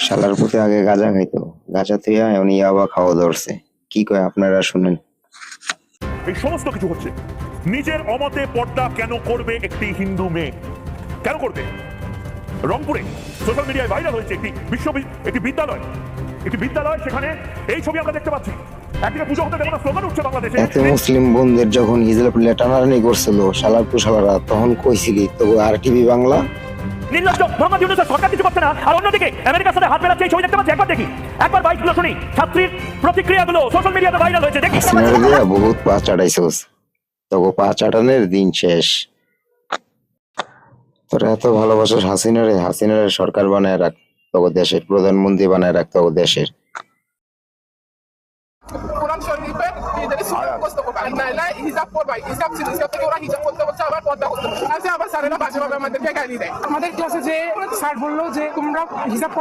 শালার পুতে আগে গাঁজা খাইতো, গাঁজা থুইয়া এখন ইয়াবা খাওয়া ধরছে। কি কয় আপনারা শুনেন। এই সমস্ত কিছু হচ্ছে নিজের অমতে পর্দা কেন করবে একটি হিন্দু মেয়ে? কেন করবে? রংপুরে সোশ্যাল মিডিয়ায় ভাইরাল হয়েছে একটি বিদ্যালয়, সেখানে এই ছবি আমরা দেখতে পাচ্ছি। একদিকে পুজো হতে দেবো না স্লোগান উঠছে বাংলাদেশে। এত মুসলিম বোনদের যখন হিজলা পুলে টানাটানি করছিল শালার পুশালারা, তখন কইছিলি তো আর টিভি বাংলা নির্লজ্জ মোহাম্মদ ইউনূসের সরকার কিছু করছে না, আর অন্যদিকে আমেরিকার সাথে হাত মেলাচ্ছে। এই ছবি দেখতে পাচ্ছি, একবার দেখি, একবার বাইকগুলো শুনি, ছাত্রীর প্রতিক্রিয়াগুলো সোশ্যাল মিডিয়াতে ভাইরাল হয়েছে। দেখি সিনারি দিয়া বহুত পা চাটাইছস, তগো পা চাটানের দিন শেষ। তোরা এত ভালোবাসিস হাসিনারে সরকার বানায় রাখ, তগো দেশের প্রধানমন্ত্রী বানায় রাখ, তগো দেশের। কোরআন শরীফের যদি সুন্নাত মুখস্থ করবে আর নাইলে হিজাব করবে, হিজাব ছিল, হিজাব থেকে ওরা হিজাব করতে বলছে, আবার পর্দা করতে বলছে। আবার স্যারেরা বাজেভাবে আমাদেরকে গালি দেয়। আমাদের ক্লাসে যে স্যার বললো যে তোমরা হিজাব পড়া